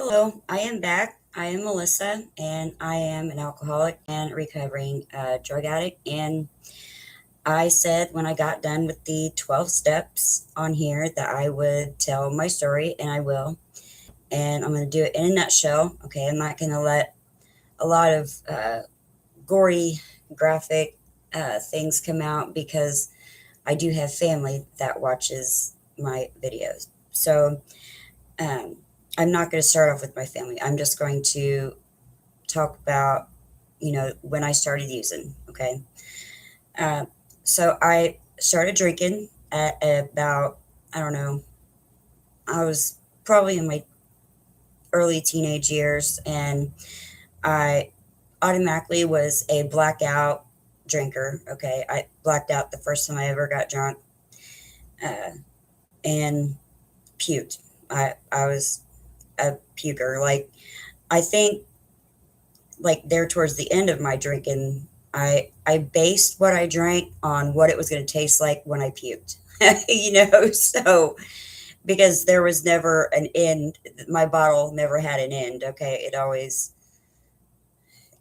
Hello, I am back. I am Melissa, and I am an alcoholic and recovering drug addict. And I said when I got done with the 12 steps on here that I would tell my story, and I will. And I'm going to do it in a nutshell. Okay, I'm not going to let a lot of gory, graphic things come out because I do have family that watches my videos. So um, I'm not going to start off with my family. I'm just going to talk about, when I started using. Okay. Uh, so I started drinking at about, I don't know, I was probably in my early teenage years, and I automatically was a blackout drinker. Okay. I blacked out the first time I ever got drunk uh, and puked. I was a puker. Like, I think like there towards the end of my drinking, I based what I drank on what it was going to taste like when I puked. So because there was never an end, my bottle never had an end. Okay, it always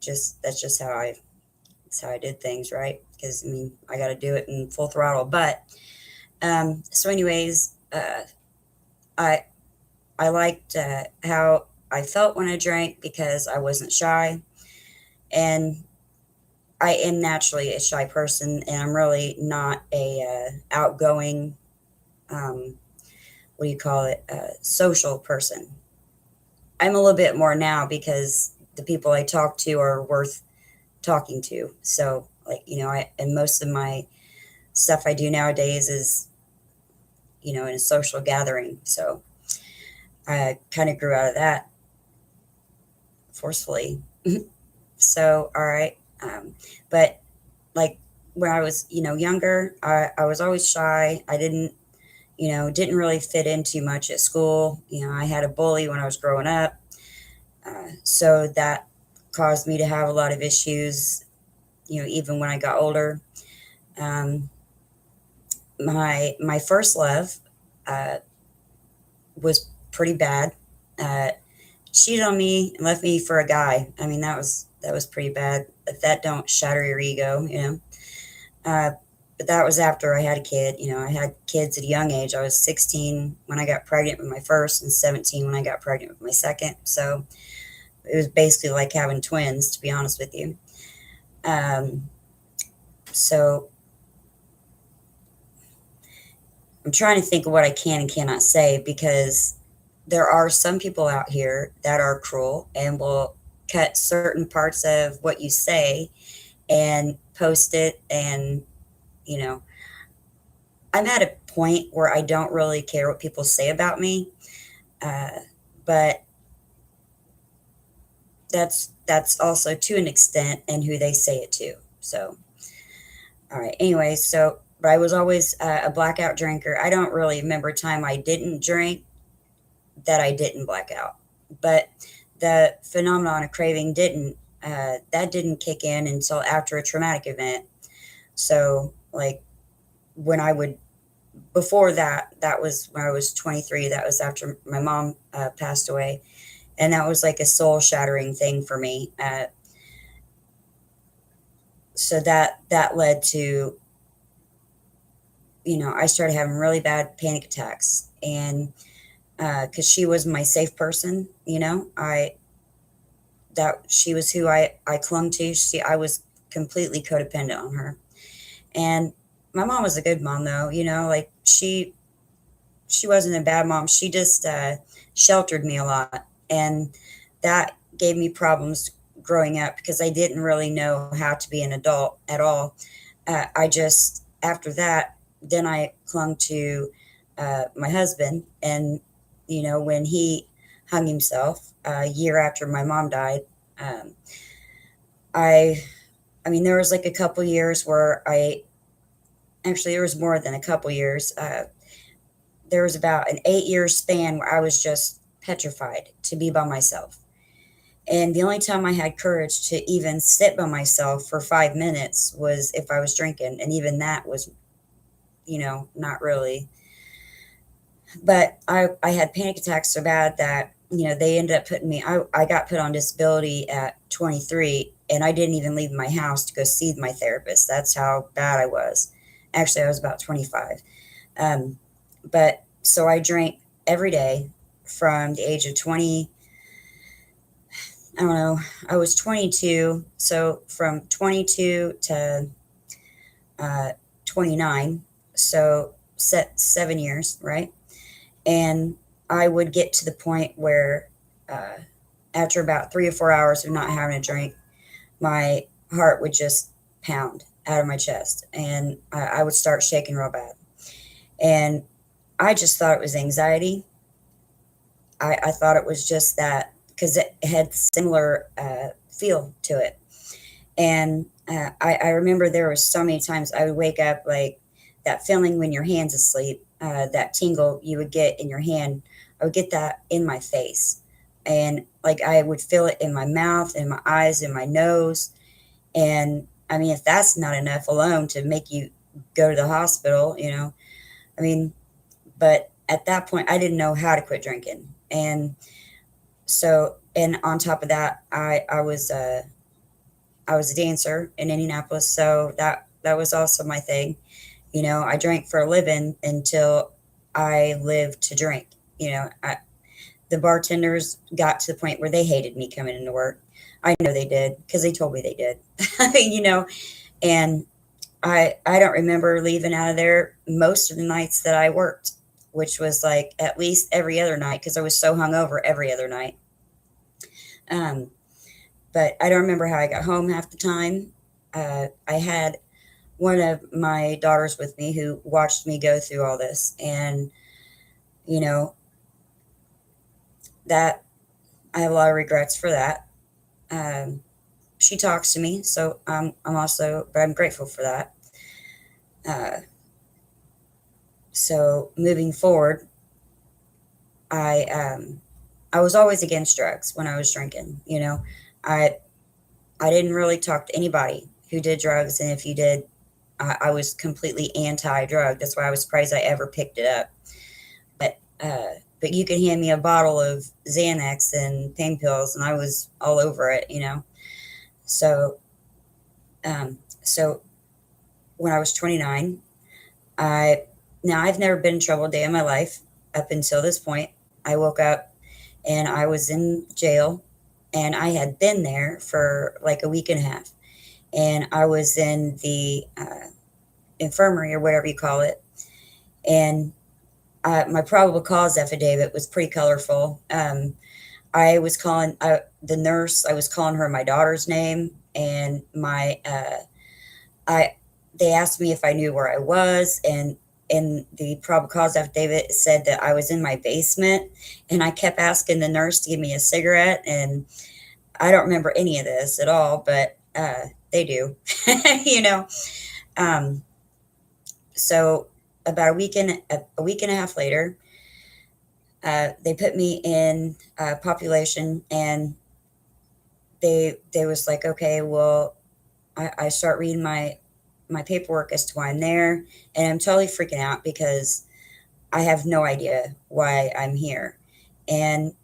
just that's how I did things, right? Because I mean, I got to do it in full throttle. But so anyways, I I liked how I felt when I drank because I wasn't shy, and I am naturally a shy person, and I'm really not a outgoing, um, what do you call it, social person. I'm a little bit more now because the people I talk to are worth talking to. So, like, and most of my stuff I do nowadays is, in a social gathering. So I kind of grew out of that forcefully. So, all right. But like when I was, younger, I was always shy. I didn't really fit in too much at school. I had a bully when I was growing up. So that caused me to have a lot of issues, even when I got older. Um, my first love uh, was pretty bad. Uh, cheated on me and left me for a guy. I mean, that was pretty bad. If that don't shatter your ego. Uh, but that was after I had a kid. I had kids at a young age. I was 16 when I got pregnant with my first, and 17 when I got pregnant with my second. So it was basically like having twins, to be honest with you. Um, so I'm trying to think of what I can and cannot say because there are some people out here that are cruel and will cut certain parts of what you say and post it. And, you know, I'm at a point where I don't really care what people say about me. Uh, but that's also to an extent and who they say it to. So, all right. Anyway, but I was always a blackout drinker. I don't really remember a time I didn't drink that I didn't black out. But the phenomenon of craving didn't kick in until after a traumatic event. So like when I would before that was when I was 23. That was after my mom passed away, and that was like a soul shattering thing for me. So that led to, I started having really bad panic attacks, and because she was my safe person, I that she was who I clung to. I was completely codependent on her. And my mom was a good mom though, like she wasn't a bad mom. She just sheltered me a lot, and that gave me problems growing up because I didn't really know how to be an adult at all. I just after that, then I clung to my husband, and when he hung himself a year after my mom died, um, I I mean there was like a couple years where I actually there was more than a couple years. There was about an 8 year span where I was just petrified to be by myself. And the only time I had courage to even sit by myself for 5 minutes was if I was drinking. And even that was, not really. But I had panic attacks so bad that they ended up putting me, I got put on disability at 23, and I didn't even leave my house to go see my therapist. That's how bad I was. Actually, I was about 25. Um, but so I drank every day from the age of 20. I don't know. I was 22. So from 22 to 29. So 7 years, right? And I would get to the point where, uh, after about 3 or 4 hours of not having a drink, my heart would just pound out of my chest, and I would start shaking real bad. And I just thought it was anxiety. I thought it was just that because it had similar feel to it. And I remember there was so many times I would wake up like that feeling when your hand's asleep, that tingle you would get in your hand. I would get that in my face. And like I would feel it in my mouth, in my eyes, in my nose. And I mean, if that's not enough alone to make you go to the hospital, I mean, but at that point, I didn't know how to quit drinking. And so, and on top of that, I was a dancer in Indianapolis, so that was also my thing. I drank for a living until I lived to drink. The bartenders got to the point where they hated me coming into work. I know they did because they told me they did. you know, and I don't remember leaving out of there most of the nights that I worked, which was like at least every other night because I was so hungover every other night. Um, but I don't remember how I got home half the time. I had one of my daughters with me who watched me go through all this, and you know that I have a lot of regrets for that. Um, she talks to me, so but I'm grateful for that. Uh, so moving forward, I um, I was always against drugs when I was drinking. I I didn't really talk to anybody who did drugs, and if you did, I was completely anti-drug. That's why I was surprised I ever picked it up. But you could hand me a bottle of Xanax and pain pills, and I was all over it. So, so when I was 29, I now I've never been in trouble a day in my life up until this point. I woke up and I was in jail, and I had been there for like a week and a half, and I was in the infirmary or whatever you call it, and my probable cause affidavit was pretty colorful. I was calling the nurse. I was calling her my daughter's name, and I they asked me if I knew where I was, and in the probable cause affidavit it said that I was in my basement, and I kept asking the nurse to give me a cigarette, and I don't remember any of this at all, but they do, you know. Um, so about a week and a half later, they put me in population, and they was like, okay, well, I start reading my paperwork as to why I'm there, and I'm totally freaking out because I have no idea why I'm here. And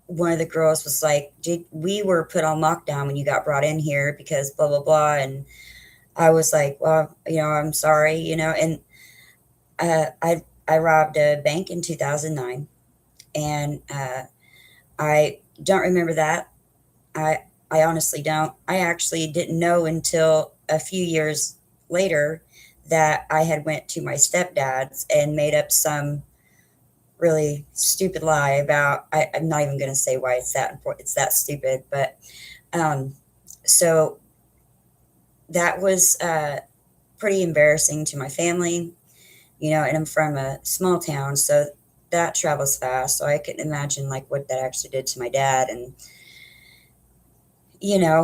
one of the girls was like, we were put on lockdown when you got brought in here because blah blah blah. And I was like, well, I'm sorry, and I robbed a bank in 2009, and I don't remember that. I honestly don't. I actually didn't know until a few years later that I had went to my stepdad's and made up some really stupid lie about. I'm not even going to say why it's that important. It's that stupid, but um, so that was pretty embarrassing to my family, and I'm from a small town, so that travels fast. So I couldn't imagine like what that actually did to my dad, and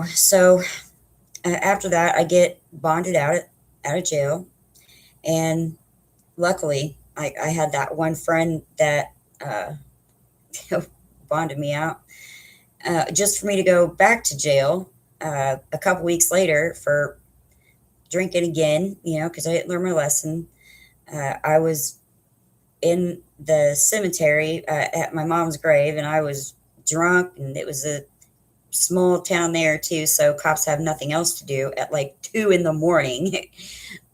so after that, I get bonded out of jail, and luckily, I had that one friend that uh, bonded me out, just for me to go back to jail a couple weeks later for drinking again, because I didn't learn my lesson. I was in the cemetery at my mom's grave, and I was drunk, and it was a small town there too, so cops have nothing else to do at like 2 in the morning.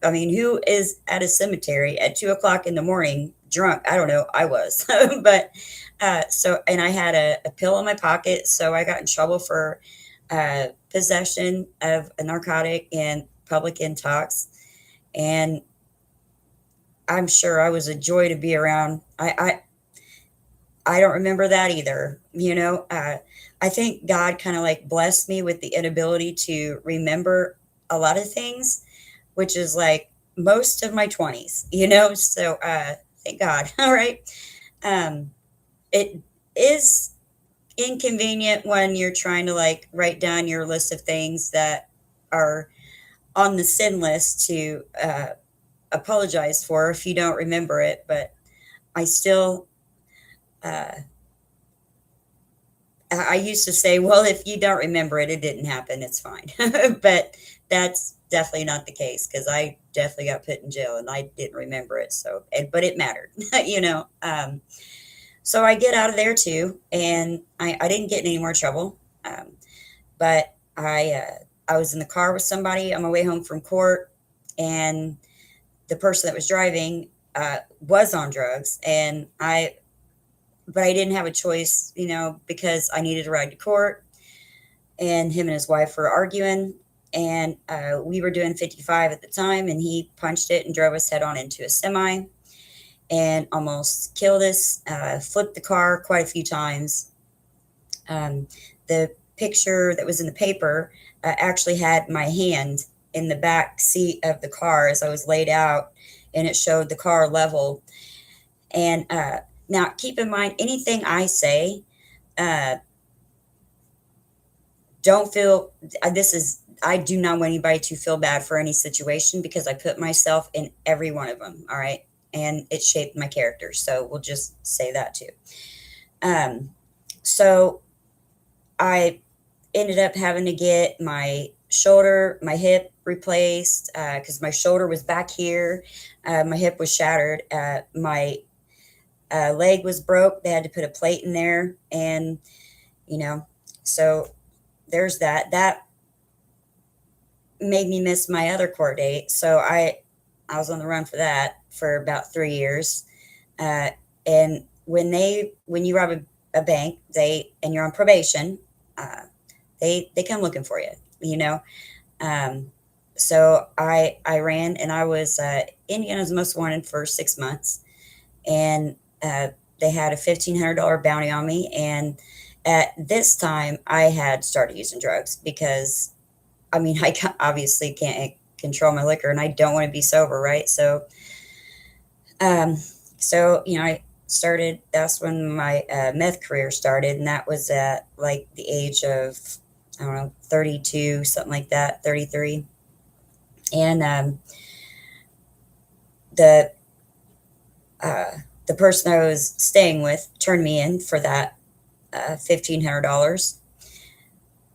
I mean, who is at a cemetery at 2 o'clock in the morning drunk? I don't know. I was, but and I had a pill in my pocket, so I got in trouble for possession of a narcotic and public intox, and I'm sure I was a joy to be around. I don't remember that either. I think God kind of like blessed me with the inability to remember a lot of things, which is like most of my 20s, So thank God. All right. Um, it is inconvenient when you're trying to like write down your list of things that are on the sin list to apologize for if you don't remember it. But I still, uh, I used to say, well, if you don't remember it, it didn't happen. It's fine. But that's definitely not the case because I definitely got put in jail and I didn't remember it. So, but it mattered, So I get out of there too, and I didn't get in any more trouble. But I was in the car with somebody on my way home from court, and the person that was driving was on drugs, but I didn't have a choice, because I needed to ride to court, and him and his wife were arguing, and we were doing 55 at the time, and he punched it and drove us head on into a semi and almost killed us, flipped the car quite a few times. The picture that was in the paper actually had my hand in the back seat of the car as I was laid out, and it showed the car level. And now, keep in mind, anything I say, uh, don't feel I do not want anybody to feel bad for any situation because I put myself in every one of them. All right. And it shaped my character. So we'll just say that too. So I ended up having to get my hip replaced because my shoulder was back here. My hip was shattered. My leg was broke. They had to put a plate in there. And, so there's that. That made me miss my other court date. So I was on the run for that for about 3 years. And when you rob a bank, and you're on probation, they come looking for you, Um, so I ran, and I was Indiana's most wanted for 6 months, and they had a $1,500 bounty on me. And at this time, I had started using drugs because, I mean, obviously can't control my liquor, and I don't want to be sober, right? Um, I started. That's when my meth career started, and that was at like the age of, I don't know, 32, something like that, 33. And the uh, the person I was staying with turned me in for that $1,500,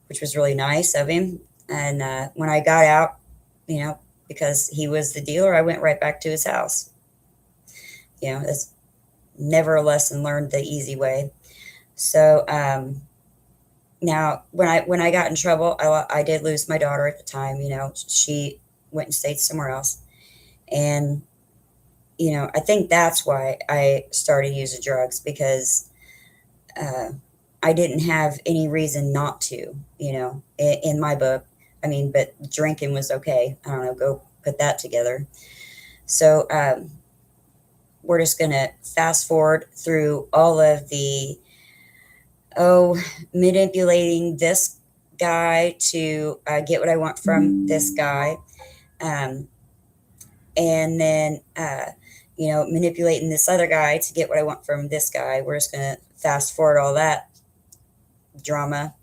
which was really nice of him. And when I got out, because he was the dealer, I went right back to his house. That's never a lesson learned the easy way. So now, when I got in trouble, I did lose my daughter at the time. She went and stayed somewhere else, and I think that's why I started using drugs because I didn't have any reason not to. In my book, I mean, but drinking was okay. I don't know. Go put that together. So we're just gonna fast forward through all of the manipulating this guy to get what I want from this guy, and then manipulating this other guy to get what I want from this guy. We're just gonna fast forward all that drama,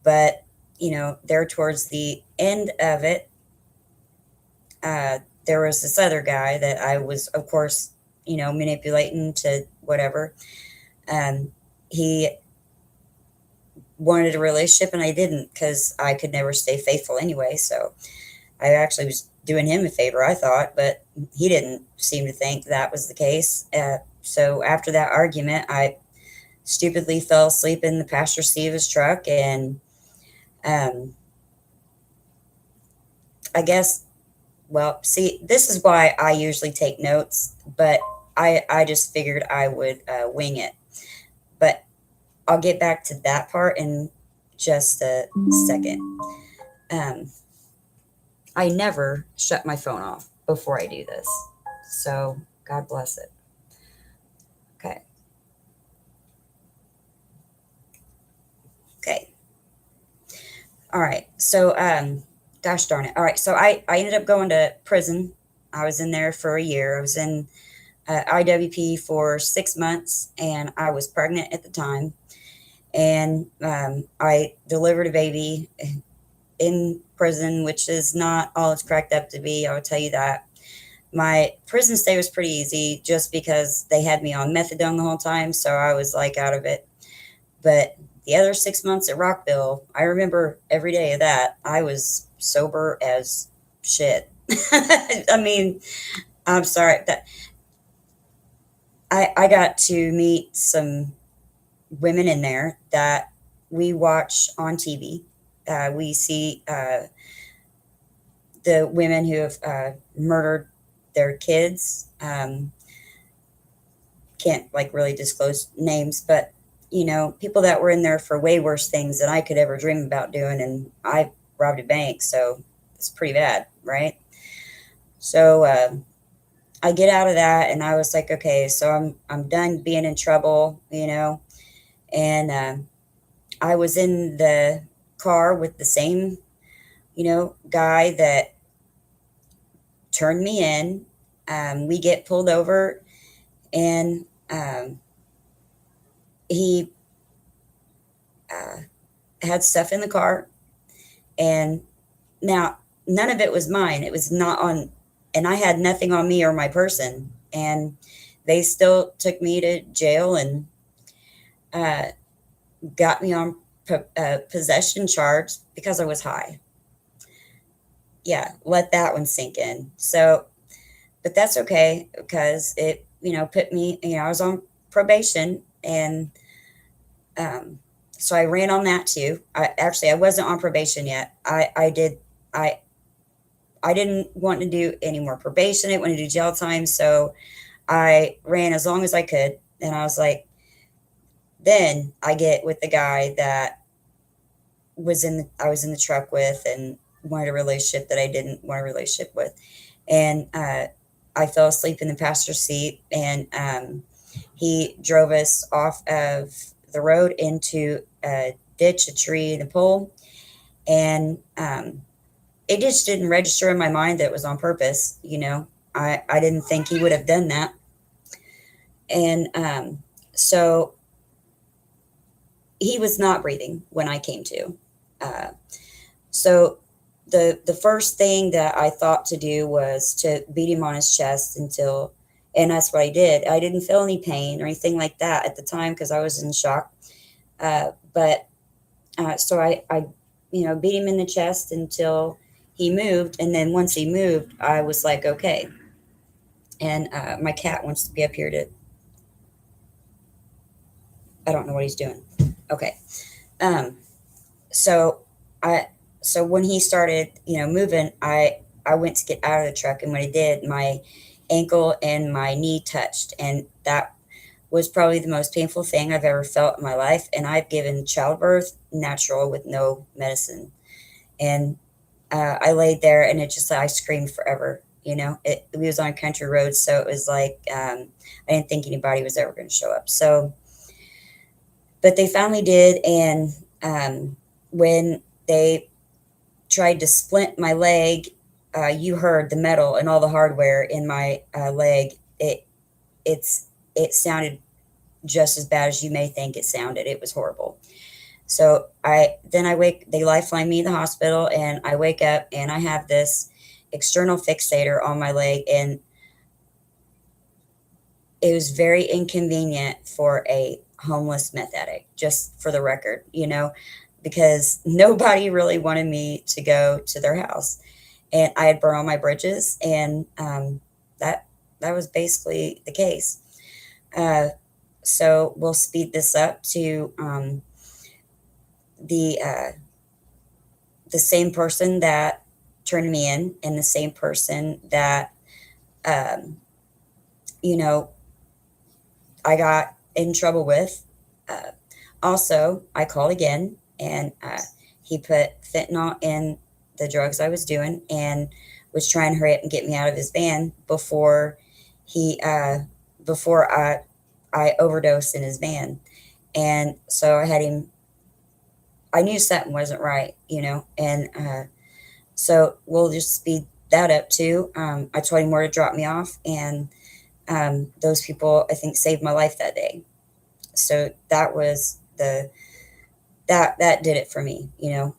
but there towards the end of it, there was this other guy that I was, of course, manipulating to whatever. He wanted a relationship, and I didn't because I could never stay faithful anyway. So I actually was doing him a favor, I thought, but he didn't seem to think that was the case. So after that argument, I stupidly fell asleep in the passenger seat of his truck, and um, I guess, well, see, this is why I usually take notes, but I just figured I would wing it. But I'll get back to that part in just a second. Um, I never shut my phone off before I do this. So God bless it. Okay. Okay. All right. So, gosh darn it. All right. So I ended up going to prison. I was in there for a year. I was in IWP for 6 months, and I was pregnant at the time. And I delivered a baby in prison, which is not all it's cracked up to be. I will tell you that. My prison stay was pretty easy just because they had me on methadone the whole time. So I was like out of it. But the other 6 months at Rockville, I remember every day of that. I was sober as shit. I mean, I'm sorry that I got to meet some women in there that we watch on TV. We see the women who have murdered their kids. Can't like really disclose names, but people that were in there for way worse things than I could ever dream about doing, and I robbed a bank, so it's pretty bad, right? So I get out of that, and I was like, okay, so I'm done being in trouble, and I was in the car with the same, guy that turned me in. We get pulled over, and he uh, had stuff in the car. And now none of it was mine. It was not on, and I had nothing on me or my person. And they still took me to jail and uh, got me on possession charge because I was high. Yeah, let that one sink in. So, but that's okay because it, put me, I was on probation, and so I ran on that too. I wasn't on probation yet. I I didn't want to do any more probation. I didn't want to do jail time, so I ran as long as I could. And I was like, then I get with the guy that I was in the truck with and wanted a relationship that I didn't want a relationship with. And I fell asleep in the passenger seat, and he drove us off of the road into a ditch, a tree, and a pole. And it just didn't register in my mind that it was on purpose. I didn't think he would have done that. And so he was not breathing when I came to. Uh, so the first thing that I thought to do was to beat him on his chest until, and that's what I did. I didn't feel any pain or anything like that at the time because I was in shock. But so I beat him in the chest until he moved, and then once he moved, I was like, okay. And my cat wants to be up here to. I don't know what he's doing. Okay. Um, so I so when he started, moving, I went to get out of the truck, and when I did, my ankle and my knee touched, and that was probably the most painful thing I've ever felt in my life. And I've given childbirth natural with no medicine, and I laid there, and I screamed forever. We was on a country road, so it was like I didn't think anybody was ever going to show up. So, but they finally did, and when they tried to splint my leg, you heard the metal and all the hardware in my leg. It sounded just as bad as you may think it sounded. It was horrible. So they lifeline me in the hospital, and I wake up, and I have this external fixator on my leg, and it was very inconvenient for a homeless meth addict, just for the record, because nobody really wanted me to go to their house. and I had burned all my bridges, and that that was basically the case. Uh, so we'll speed this up to the uh, the same person that turned me in, and the same person that um, you know I got in trouble with. Uh, Also, I called again, and he put fentanyl in the drugs I was doing, and was trying to hurry up and get me out of his van he before I overdosed in his van. And so I had him. I knew something wasn't right, and so we'll just speed that up too. I told him where to drop me off, and those people, I think, saved my life that day. So that did it for me.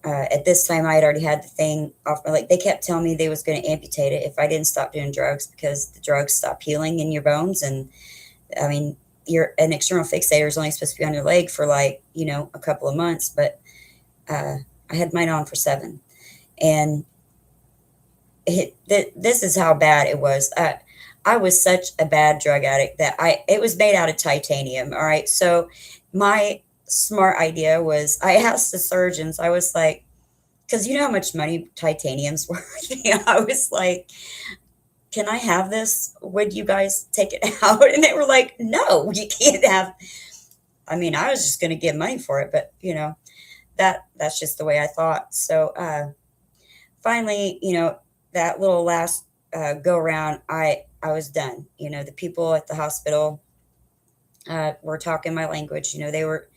At this time, I had already had the thing off my leg. They kept telling me they was going to amputate it if I didn't stop doing drugs, because the drugs stop healing in your bones. And I mean, an external fixator is only supposed to be on your leg for, like, a couple of months, but I had mine on for 7. And this is how bad it was. I was such a bad drug addict that it was made out of titanium. All right. So my smart idea was, I asked the surgeons, I was like, because you know how much money titanium's worth. I was like, can I have this? Would you guys take it out? And they were like, no, you can't have. I mean, I was just going to give money for it, but that's just the way I thought. So finally, that little last go around, I was done. The people at the hospital were talking my language. They were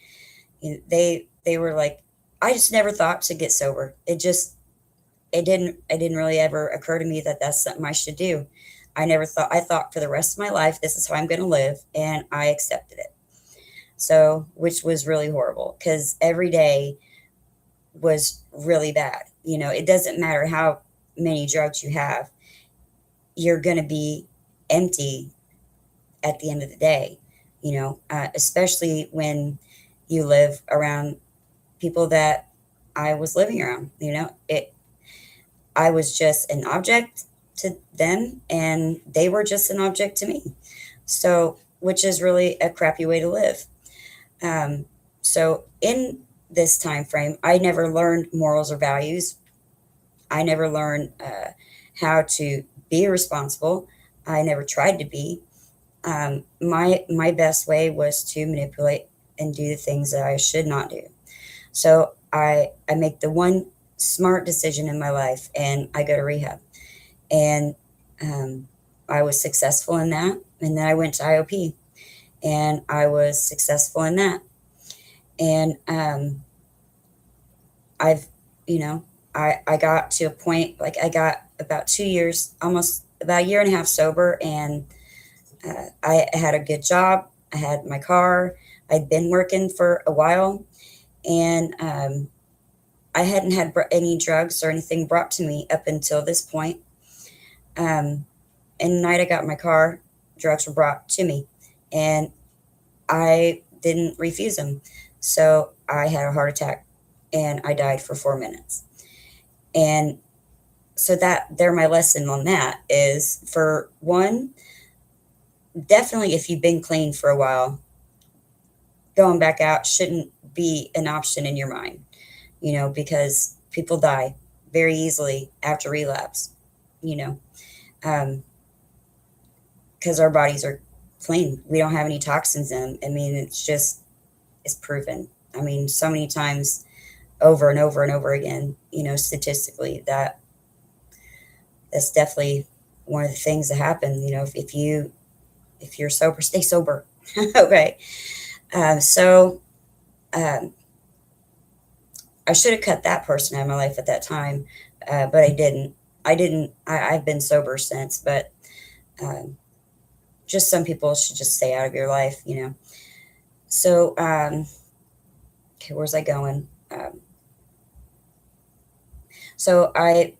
like, I just never thought to get sober. It didn't really ever occur to me that that's something I should do. I thought for the rest of my life, this is how I'm going to live, and I accepted it. So, which was really horrible, because every day was really bad. It doesn't matter how many drugs you have, you're going to be empty at the end of the day, especially when you live around people that I was living around. I was just an object to them, and they were just an object to me. So, which is really a crappy way to live. So in this time frame, I never learned morals or values. I never learned how to be responsible. I never tried to be. My best way was to manipulate and do the things that I should not do. So I make the one smart decision in my life, and I go to rehab. And I was successful in that. And then I went to IOP, and I was successful in that. And I've, I got to a point, like, I got about 2 years, almost about a year and a half sober, and I had a good job. I had my car. I'd been working for a while, and I hadn't had any drugs or anything brought to me up until this point. And the night I got my car, drugs were brought to me, and I didn't refuse them. So I had a heart attack, and I died for 4 minutes. And so my lesson on that is, for one, definitely if you've been clean for a while, going back out shouldn't be an option in your mind, because people die very easily after relapse, you know, because our bodies are clean. We don't have any toxins in them. I mean, it's proven. I mean, so many times over and over and over again, statistically, that's definitely one of the things that happen. If you're sober, stay sober. Okay. So I should have cut that person out of my life at that time, but I didn't. I've been sober since, but just some people should just stay out of your life. So, okay, where's I going? So I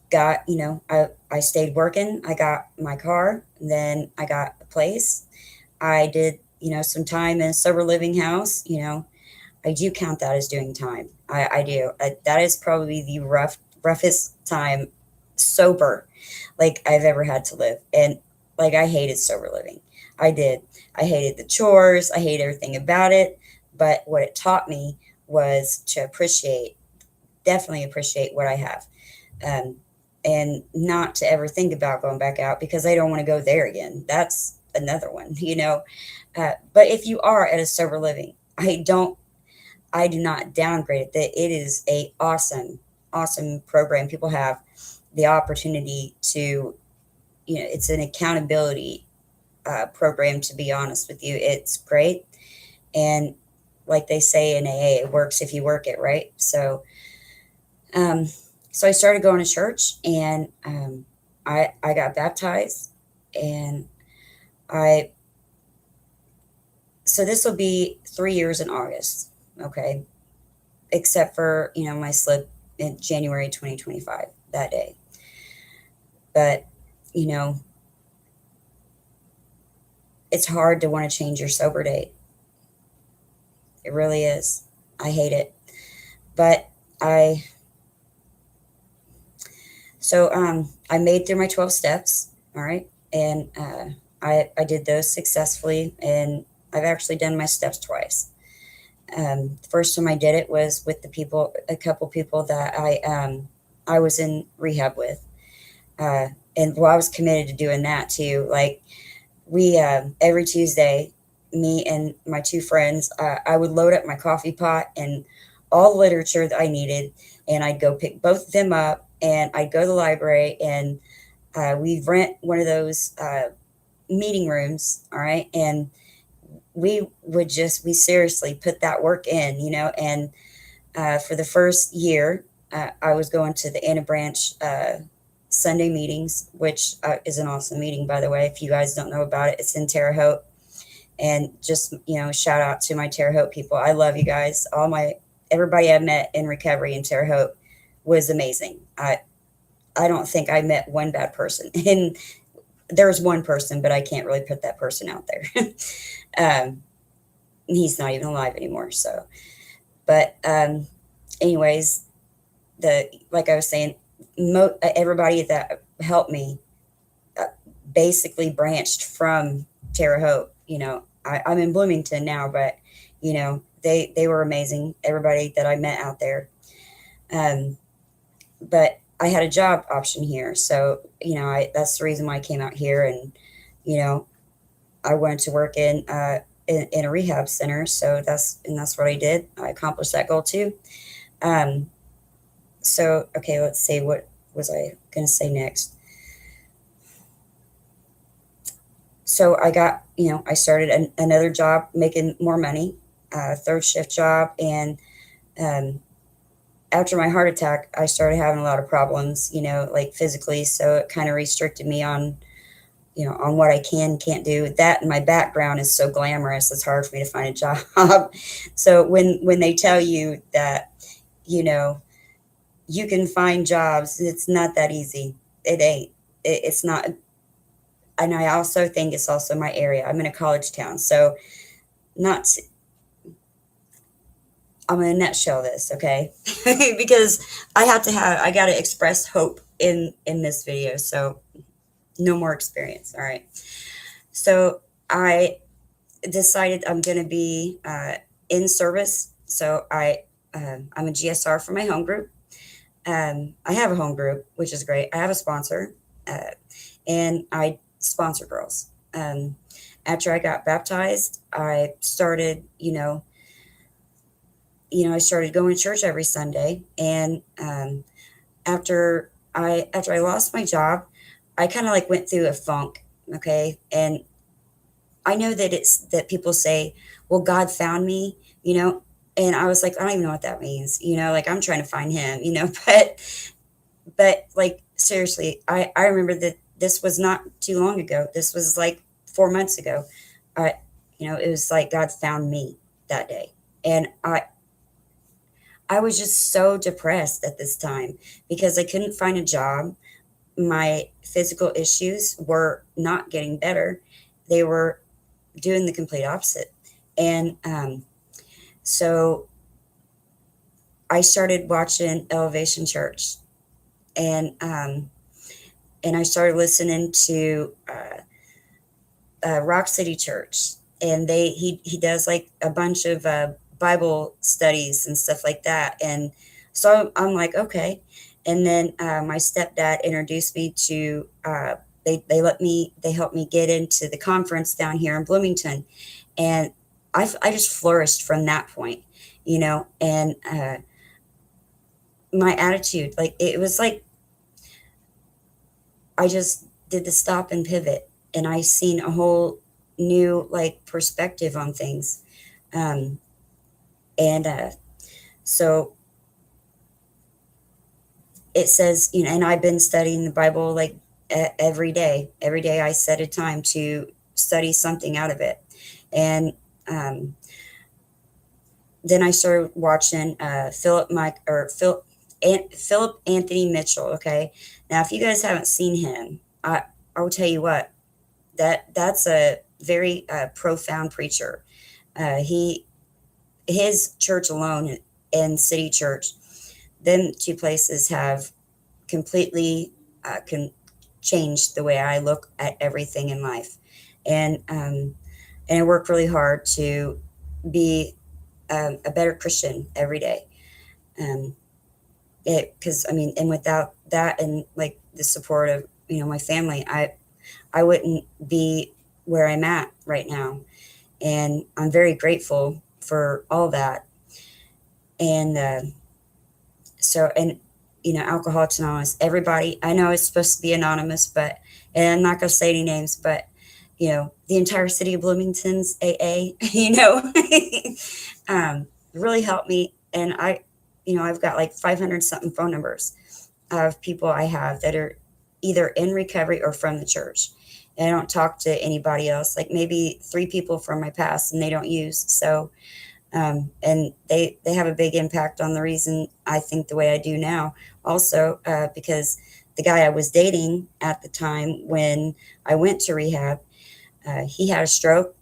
got, I stayed working. I got my car, and then I got a place. I did, some time in a sober living house. I do count that as doing time. I do. That is probably the roughest time sober like I've ever had to live. And like I hated sober living. I did. I hated the chores. I hated everything about it. But what it taught me was to appreciate, definitely appreciate what I have. Um, and not to ever think about going back out because I don't want to go there again. That's another one, you know. But if you are at a sober living, I do not downgrade it. That it is a awesome, awesome program. People have the opportunity to, you know, it's an accountability program. To be honest with you, it's great, and like they say in AA, it works if you work it, right? Um, so I started going to church, and I got baptized, and I so this will be 3 years in August, okay, except for my slip in January 2025 that day. But you know, it's hard to want to change your sober date. It really is. I hate it, but I I made through my 12 steps, all right, and I did those successfully, and I've actually done my steps twice. The first time I did it was with a couple people that I was in rehab with, and well, I was committed to doing that too. Like we every Tuesday, me and my two friends, I would load up my coffee pot and all the literature that I needed, and I'd go pick both of them up, and I'd go to the library, and we rent one of those meeting rooms, all right, and we seriously put that work in, and for the first year, I was going to the Anna Branch Sunday meetings, which is an awesome meeting, by the way. If you guys don't know about it, it's in Terre Haute. And just, shout out to my Terre Haute people. I love you guys. Everybody I met in recovery in Terre Haute was amazing. I don't think I met one bad person. And there's one person, but I can't really put that person out there. He's not even alive anymore. So, but anyways, like I was saying, everybody that helped me basically branched from Terre Haute. I'm in Bloomington now, but they were amazing. Everybody that I met out there. But I had a job option here, so that's the reason why I came out here, and I wanted to work in a rehab center. So that's what I did. I accomplished that goal too. So okay, let's see, what was I going to say next? So I got, I started another job making more money, third shift job. And after my heart attack, I started having a lot of problems, like physically. So it kind of restricted me on, on what I can't do. That and my background is so glamorous, it's hard for me to find a job. So when they tell you that, you can find jobs, it's not that easy. It ain't. It's not. And I also think it's also my area. I'm in a college town, so not. I'm going to nutshell this, okay? Because I got to express hope in this video. So no more experience. All right. So I decided I'm going to be in service. So I'm a GSR for my home group. I have a home group, which is great. I have a sponsor, and I sponsor girls. After I got baptized, I started, I started going to church every Sunday. And after I lost my job, I kind of like went through a funk. Okay, and I know that that people say, "Well, God found me," and I was like, I don't even know what that means. Like I'm trying to find Him. But like seriously, I remember that this was not too long ago. This was like 4 months ago. I, it was like God found me that day, and I was just so depressed at this time because I couldn't find a job. My physical issues were not getting better; they were doing the complete opposite. And so I started watching Elevation Church, and I started listening to Rock City Church, and he does like a bunch of Bible studies and stuff like that, and so I'm like, okay. And then my stepdad introduced me to they helped me get into the conference down here in Bloomington, and I just flourished from that point, you know. And my attitude, like, it was like I just did the stop and pivot, and I seen a whole new like perspective on things. Um, and so it says, you know, and I've been studying the Bible like every day. Every day I set a time to study something out of it. And um, then I started watching Philip Anthony Mitchell. Okay, now if you guys haven't seen him, I will tell you what, that's a very profound preacher. He his church alone and City Church, them two places have completely changed the way I look at everything in life, and I work really hard to be a better Christian every day. Um, because I mean, and without that and like the support of, you know, my family, I wouldn't be where I'm at right now, and I'm very grateful for all that. And so, and you know, Alcoholics Anonymous, everybody, I know it's supposed to be anonymous, but, and I'm not going to say any names, but you know, the entire city of Bloomington's AA, you know, really helped me. And you know, I've got like 500 something phone numbers of people I have that are either in recovery or from the church. And I don't talk to anybody else, like maybe 3 people from my past, and they don't use. So, and they have a big impact on the reason I think the way I do now. Also, because the guy I was dating at the time when I went to rehab, he had a stroke.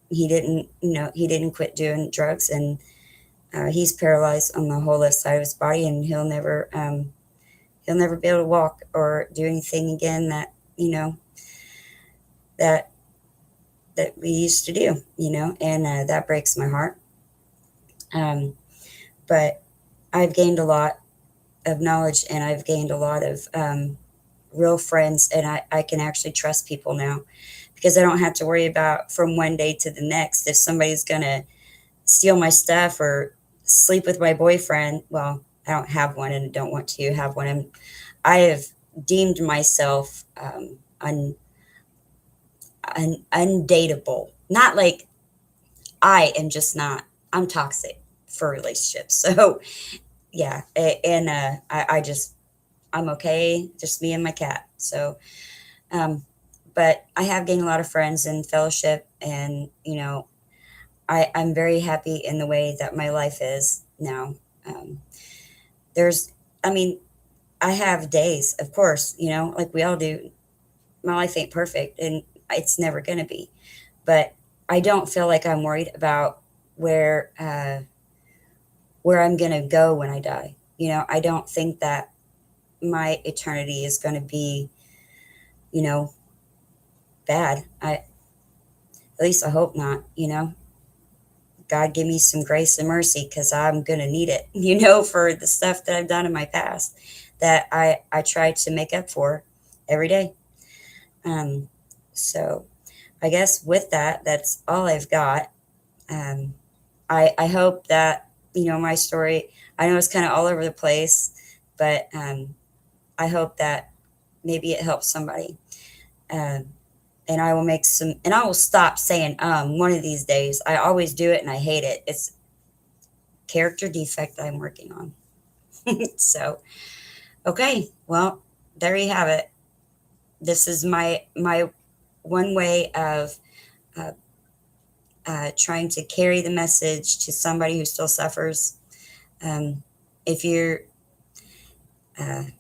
He didn't, you know, he didn't quit doing drugs, and he's paralyzed on the whole left side of his body, and he'll never be able to walk or do anything again that, you know, that that we used to do, you know, and that breaks my heart. Um, but I've gained a lot of knowledge, and I've gained a lot of real friends, and I can actually trust people now, because I don't have to worry about from one day to the next if somebody's going to steal my stuff or sleep with my boyfriend. Well, I don't have one and don't want to have one. I have deemed myself undateable. Not like I am just not, I'm toxic for relationships. So yeah. And I'm okay. Just me and my cat. So, um, but I have gained a lot of friends in fellowship, and, you know, I'm very happy in the way that my life is now. Um, there's, I mean, I have days, of course, you know, like we all do. My life ain't perfect, and it's never going to be, but I don't feel like I'm worried about where, where I'm going to go when I die. You know, I don't think that my eternity is going to be, you know, bad. At least I hope not, you know. God give me some grace and mercy, because I'm going to need it, you know, for the stuff that I've done in my past that I try to make up for every day. Um, so I guess with that, that's all I've got. Um, I hope that, you know, my story, I know it's kind of all over the place, but I hope that maybe it helps somebody. Um, and I will make some, and I will stop saying one of these days. I always do it and I hate it. It's character defect I'm working on. So, okay, well, there you have it. This is my one way of uh, trying to carry the message to somebody who still suffers. If you're,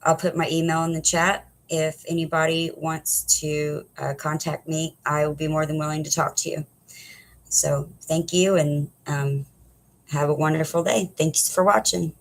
I'll put my email in the chat. If anybody wants to contact me, I will be more than willing to talk to you. So thank you, and have a wonderful day. Thanks for watching.